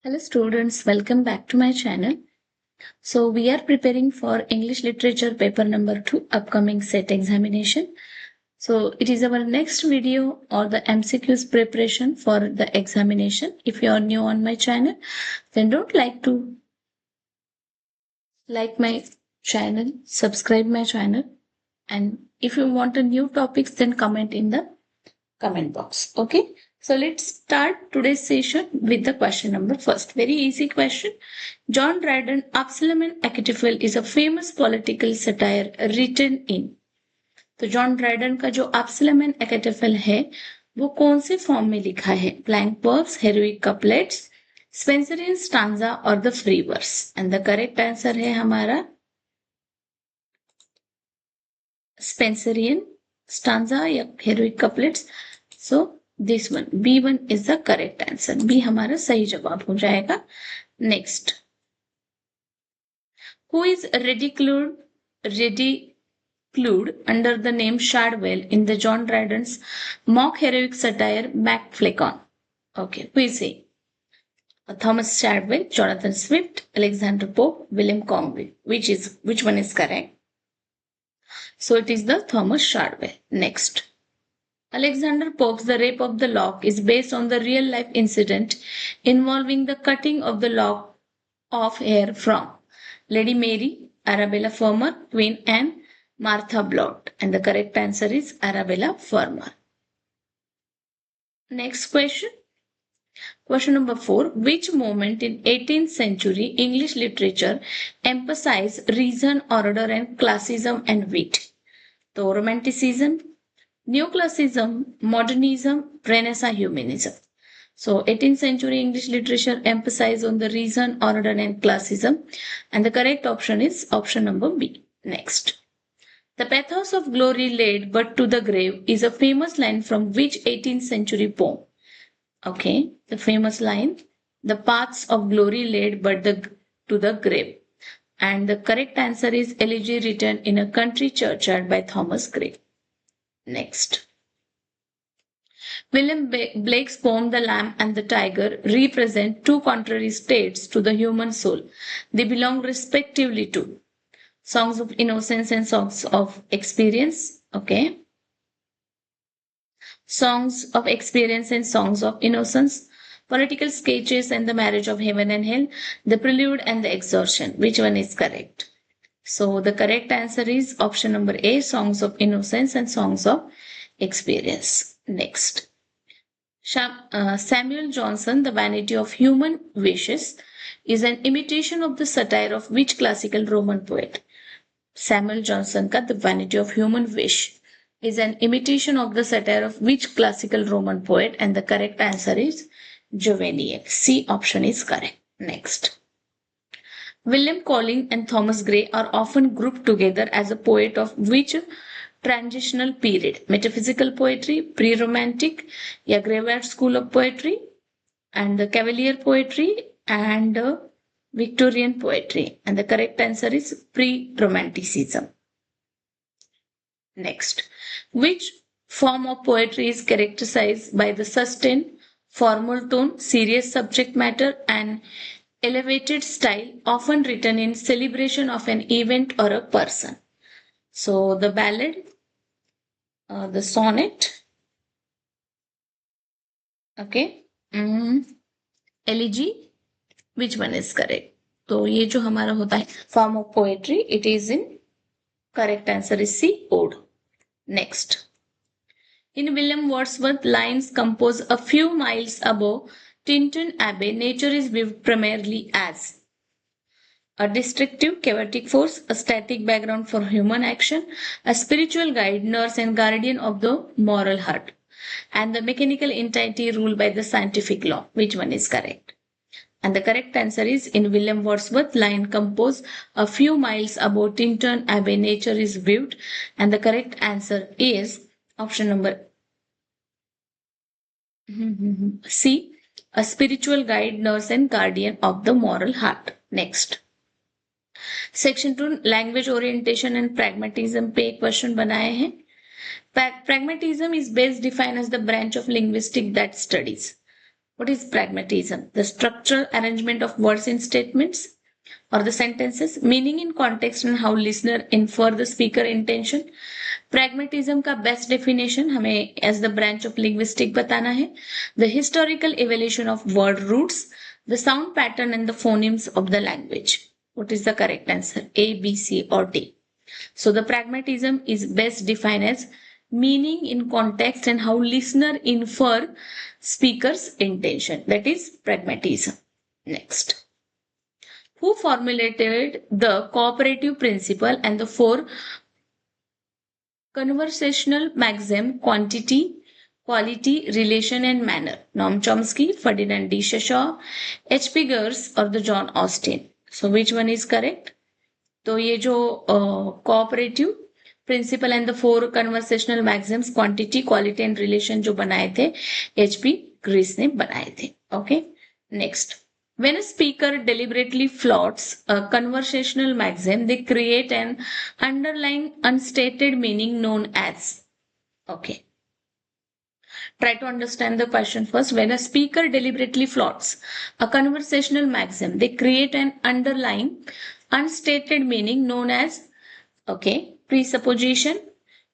Hello students, welcome back to my channel. So we are preparing for English Literature paper number 2 upcoming set examination. So it is our next video or the MCQs preparation for the examination. If you are new on my channel, then don't like my channel, subscribe my channel, and if you want a new topics, then comment in the comment box. Okay. So let's start today's session with the question number first. Very easy question. John Dryden Absalom and Achitophel is a famous political satire written in. तो John Dryden का जो Absalom and एकेटोफेल है वो कौन से form में लिखा है? Blank verse, heroic couplets, Spenserian stanza और the free verse. And the correct answer है हमारा स्पेंसरियन स्टांजा या heroic couplets. So this one B1 is the correct answer. B हमारा सही जवाब हो जाएगा. Next, who is ridiculed under the name Shadwell in the John Dryden's mock heroic satire Macfleckon? Okay, who is he? Thomas Shadwell, Jonathan Swift, Alexander Pope, William Conway. Which one is correct? So it is the Thomas Shadwell. Next, Alexander Pope's The Rape of the Lock is based on the real life incident involving the cutting of the lock of hair from Lady Mary, Arabella Fermor, Queen Anne, Martha Blott. And the correct answer is Arabella Fermor. Next question. Question number 4. Which moment in 18th century English literature emphasized reason, order and classism and wit? So Romanticism, Neoclassicism, Modernism, Renaissance Humanism. So 18th century English literature emphasized on the reason, order and classism, and the correct option is option number B. Next, the pathos of glory laid but to the grave is a famous line from which 18th century poem? Okay, the famous line, the paths of glory laid but to the grave, and the correct answer is Elegy written in a country churchyard by Thomas Gray. Next, William Blake's poem The Lamb and the Tiger represent two contrary states to the human soul. They belong respectively to Songs of Innocence and Songs of Experience. Okay. Songs of Experience and Songs of Innocence, Political Sketches and the Marriage of Heaven and Hell, The Prelude and the Exorcium. Which one is correct? So the correct answer is option number A, Songs of Innocence and Songs of Experience. Next, Samuel Johnson, The Vanity of Human Wishes, is an imitation of the satire of which classical Roman poet? Samuel Johnson ka The Vanity of Human Wish is an imitation of the satire of which classical Roman poet? And the correct answer is Juvenal. C option is correct. Next, William Collins and Thomas Gray are often grouped together as a poet of which transitional period? Metaphysical poetry, pre-romantic, या graveyard school of poetry, and the cavalier poetry and Victorian poetry. And the correct answer is pre-romanticism. Next, which form of poetry is characterized by the sustained formal tone, serious subject matter and elevated style, often written in celebration of an event or a person? So the ballad, the sonnet, okay, elegy, which one is correct? तो ये जो हमारा होता है form of poetry, it is in correct answer is C, ode. Next, in William Wordsworth lines composed a few miles above Tinton Abbey, nature is viewed primarily as a destructive, chaotic force, a static background for human action, a spiritual guide, nurse and guardian of the moral heart, and the mechanical entity ruled by the scientific law. Which one is correct? And the correct answer is in William Wordsworth line composed a few miles above Tinton Abbey, nature is viewed, and the correct answer is option number C, a spiritual guide, nurse and guardian of the moral heart. Next, section 2 language orientation and pragmatism पे एक question बनाए हैं. Pragmatism is best defined as the branch of linguistics that studies What is pragmatism? The structural arrangement of words in statements or the sentences, meaning in context and how listener infer the speaker intention. Pragmatism का best definition हमें as the branch of linguistics बताना है. The historical evolution of word roots, the sound pattern and the phonemes of the language. What is the correct answer? A, B, C or D? So the pragmatism is best defined as meaning in context and how listener infer speaker's intention. That is pragmatism. Next. Who formulated the cooperative principle and the four conversational maxim quantity, quality, relation and manner? Noam Chomsky, Ferdinand D. Shaw, H.P. Girls or the John Austin. So which one is correct? तो ये जो cooperative principal and the four conversational Maxim's quantity quality and relation जो बनाए थे HP Greece ने बनाए थे. Okay, next. When a speaker deliberately flaunts a conversational maxim, they create an underlying unstated meaning known as. Okay. Try to understand the question first. When a speaker deliberately flaunts a conversational maxim, they create an underlying unstated meaning known as, okay, presupposition,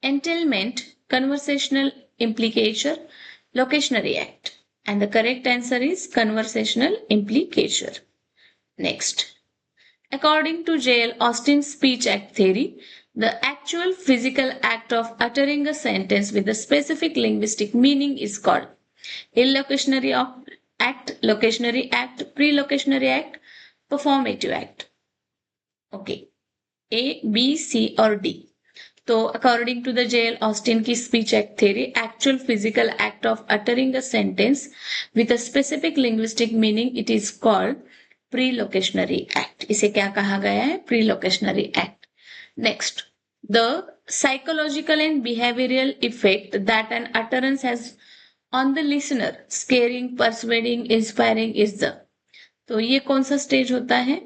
entailment, conversational implication, locutionary act. And the correct answer is conversational implication. Next. According to J.L. Austin's speech act theory, the actual physical act of uttering a sentence with a specific linguistic meaning is called illocutionary act, locutionary act, prelocutionary act, performative act. Okay. A, B, C or D. So according to the J.L. Austin की speech act theory, actual physical act of uttering a sentence with a specific linguistic meaning, it is called prelocutionary act. इसे क्या कहा गया है? Prelocutionary act. Next, the psychological and behavioral effect that an utterance has on the listener, scaring, persuading, inspiring is the. तो ये कौन सा stage होता है?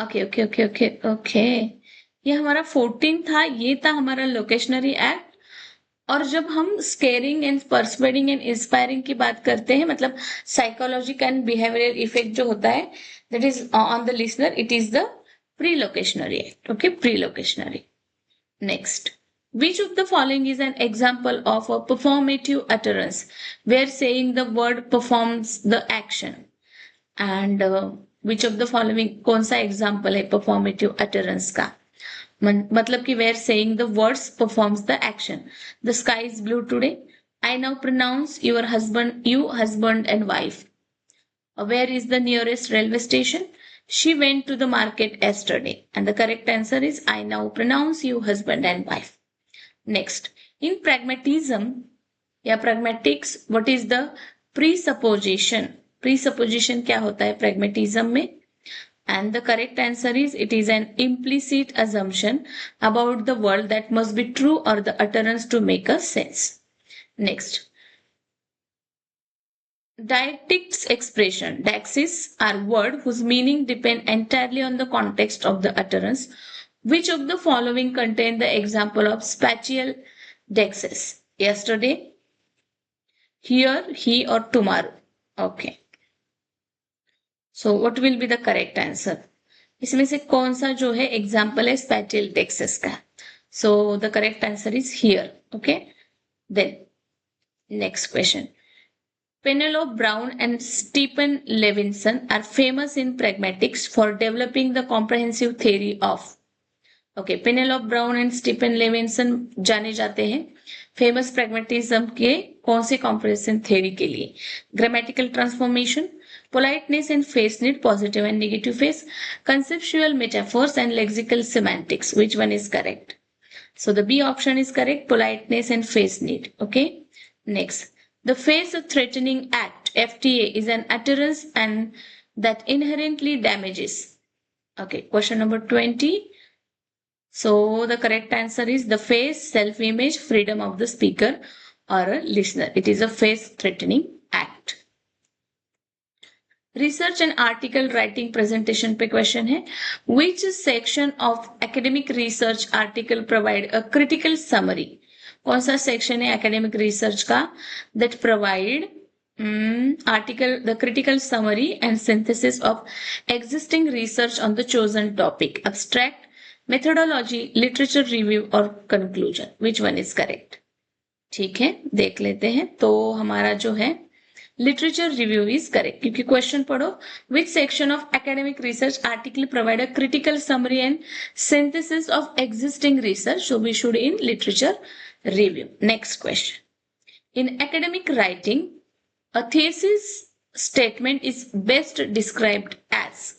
Okay okay okay okay okay, ये हमारा 14 था. ये था हमारा लोकेशनरी एक्ट. और जब हम squaring and persuading and inspiring की बात करते हैं, मतलब साइकोलॉजिकल एंड बिहेवियरल इफेक्ट जो होता है that is on the listener, it is the pre locutionary act. Okay, pre locutionary. Next. Which of the following is an example of a performative utterance where saying the word performs the action? And which of the following, कौन सा example है performative utterance का? मतलब कि where saying the words performs the action. The sky is blue today. I now pronounce you husband and wife. Where is the nearest railway station? She went to the market yesterday. And the correct answer is I now pronounce you husband and wife. Next, in pragmatism या pragmatics, what is the presupposition? Presupposition क्या होता है pragmatism में? And the correct answer is it is an implicit assumption about the world that must be true or the utterance to make a sense. Next, deictics expression. Deixis are words whose meaning depend entirely on the context of the utterance. Which of the following contain the example of spatial deixis? Yesterday, here, he or tomorrow. Okay. So what will be the correct answer? इसमें से कौन सा जो है example है spatial Texas का? So the correct answer is here. Okay. Then next question. Penelope Brown and Stephen Levinson are famous in pragmatics for developing the comprehensive theory of. Okay, Penelope Brown and Stephen Levinson जाने जाते हैं famous pragmatism के कौन से comprehensive theory के लिए? Grammatical transformation, politeness and face need, positive and negative face, conceptual metaphors and lexical semantics. Which one is correct? So the B option is correct, politeness and face need. Okay, next. The face threatening act FTA is an utterance and that inherently damages. Okay, question number 20. So the correct answer is the face, self-image, freedom of the speaker or a listener. It is a face-threatening act. Research and article writing presentation पे question है. Which section of academic research article provide a critical summary? कौन सा section है academic research का that provide Article, the critical summary and synthesis of existing research on the chosen topic, abstract, methodology, literature review और conclusion. Which one is correct? ठीक है, देख लेते हैं. तो हमारा जो है लिटरेचर रिव्यू इज करेक्ट, क्योंकि क्वेश्चन पढ़ो, which section of academic research article provide a critical summary and synthesis of existing research, so we should in literature review. Next question. In academic writing, a thesis statement is best described as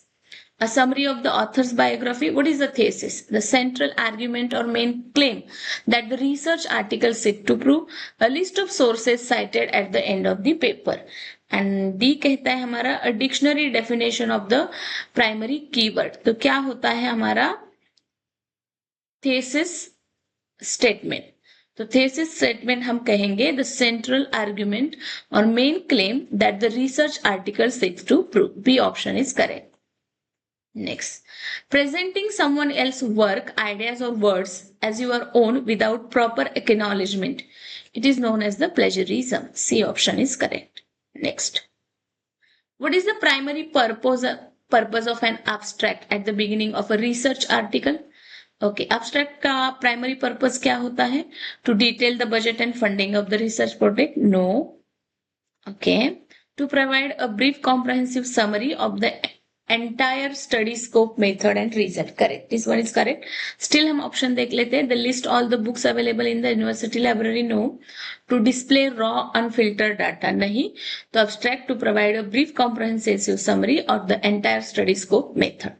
a summary of the author's biography. What is the thesis? The central argument or main claim that the research article seek to prove. A list of sources cited at the end of the paper. And D कहता है हमारा a dictionary definition of the primary keyword. तो क्या होता है हमारा thesis statement? तो thesis statement हम कहेंगे the central argument or main claim that the research article seeks to prove. B option is correct. Next, presenting someone else's work, ideas or words as your own without proper acknowledgement. It is known as the plagiarism. C option is correct. Next, what is the primary purpose of an abstract at the beginning of a research article? ओके, abstract का primary purpose क्या होता है? To detail the budget and funding of the research project? No. Okay, to provide a brief comprehensive summary of the entire study scope method and result. Correct, this one is correct. Still हम option देख लेते हैं. The list all the books available in the university library? No. To display raw unfiltered data? नहीं. तो abstract to provide a brief comprehensive summary of the entire study scope method.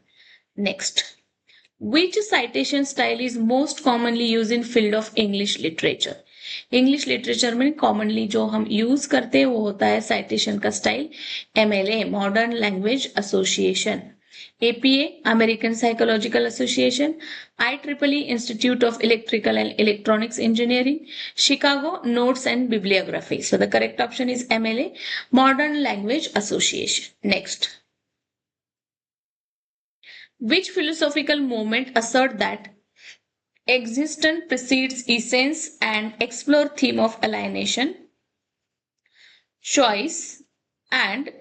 Next, which citation style is most commonly used in field of English literature? English literature में commonly जो हम use करते हैं वो होता है citation का style MLA, Modern Language Association, APA, American Psychological Association, IEEE, Institute of Electrical and Electronics Engineering, Chicago, Notes and Bibliography. So the correct option is MLA, Modern Language Association. Next, which philosophical movement assert that existence precedes essence and explore theme of alienation, choice and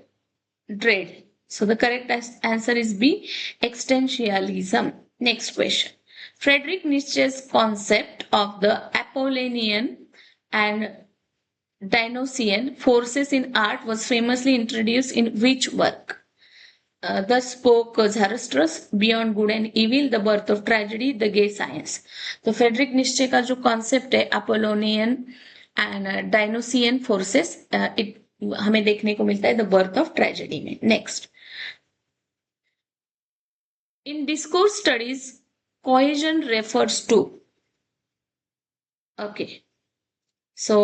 dread? So the correct answer is B, existentialism. Next question. Friedrich Nietzsche's concept of the Apollonian and Dionysian forces in art was famously introduced in which work? Thus spoke Zarathustra, Beyond Good and Evil, The Birth of Tragedy, The Gay Science. तो Frederick निश्चे का जो concept है Apollonian and Dionysian forces, हमें देखने को मिलता है the birth of tragedy में. Next, in discourse studies cohesion refers to. Okay, so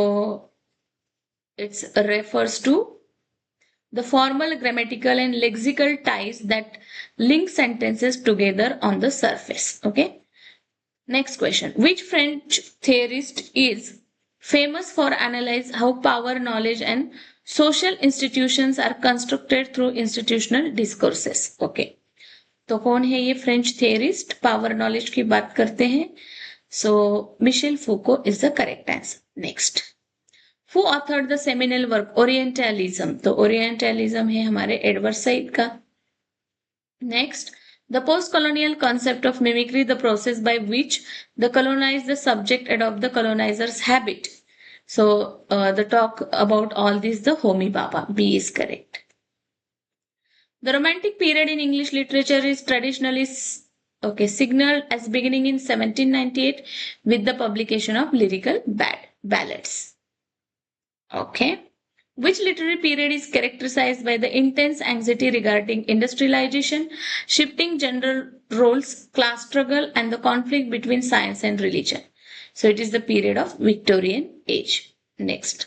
it's refers to the formal, grammatical and lexical ties that link sentences together on the surface. Okay. Next question. Which French theorist is famous for analyze how power, knowledge and social institutions are constructed through institutional discourses? Okay. तो कौन है ये French theorist? Power knowledge की बात करते हैं. So Michel Foucault is the correct answer. Next, Who authored the seminal work Orientalism? तो Orientalism है हमारे एडवर्ड सईद का. Next, the post-colonial concept of mimicry, the process by which the colonized the subject adopt the colonizer's habit. So the talk about all this, the Homi Baba. B is correct. The Romantic period in English literature is traditionally signaled as beginning in 1798 with the publication of lyrical ballads. Okay. Which literary period is characterized by the intense anxiety regarding industrialization, shifting gender roles, class struggle, and the conflict between science and religion? So it is the period of Victorian age. Next.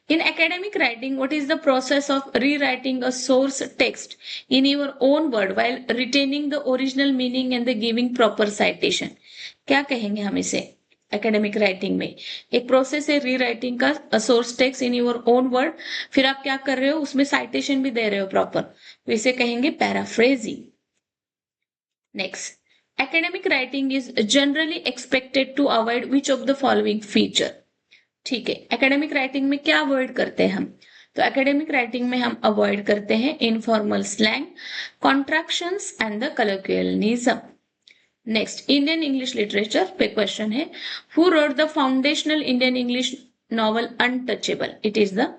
In academic writing, what is the process of rewriting a source text in your own word while retaining the original meaning and the giving proper citation? क्या कहेंगे हम इसे? Academic writing में एक process है rewriting का, source text in your own word, फिर आप क्या कर रहे हो उसमें साइटेशन भी दे रहे हो प्रॉपर, तो इसे कहेंगे paraphrasing. Next, academic writing is generally expected to avoid which of the following feature. ठीक है, एकेडमिक राइटिंग में क्या अवॉइड करते हैं हम? तो एकेडमिक राइटिंग में हम अवॉइड करते हैं informal slang, contractions and the colloquialism. Next, Indian English literature पे क्वेश्चन है, who wrote the foundational Indian English novel untouchable? It is the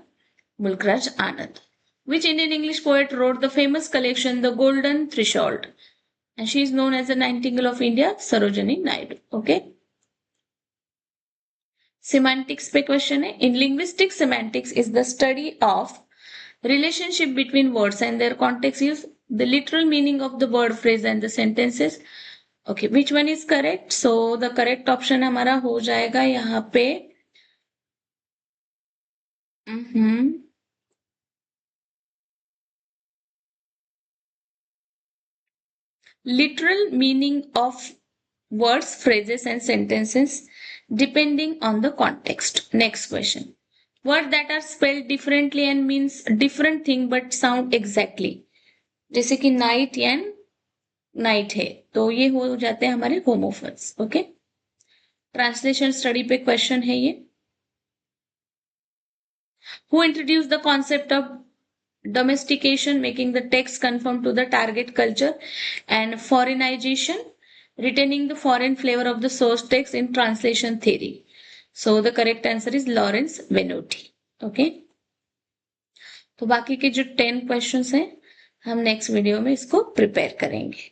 Mulk Raj Anand. Which Indian English poet wrote the famous collection The Golden Threshold? And she is known as the Nightingale of India, Sarojini Naidu. Okay. Semantics पे question है, in linguistics, semantics is the study of relationship between words and their context use, the literal meaning of the word, phrase and the sentences. Okay, which one is correct? So the correct option हमारा हो जाएगा यहाँ पे literal meaning of words, phrases and sentences depending on the context. Next question. Words that are spelled differently and means different thing but sound exactly. जैसे कि night and night है, तो ये हो जाते हैं हमारे होमोफोन्स। ओके, ट्रांसलेशन स्टडी पे क्वेश्चन है ये। Who introduced the concept of domestication, making the text conform to the target culture, and foreignization, retaining the foreign flavor of the source text in translation theory? So the correct answer is Lawrence Venuti. Okay, तो बाकी के जो 10 questions हैं हम next video में इसको prepare करेंगे।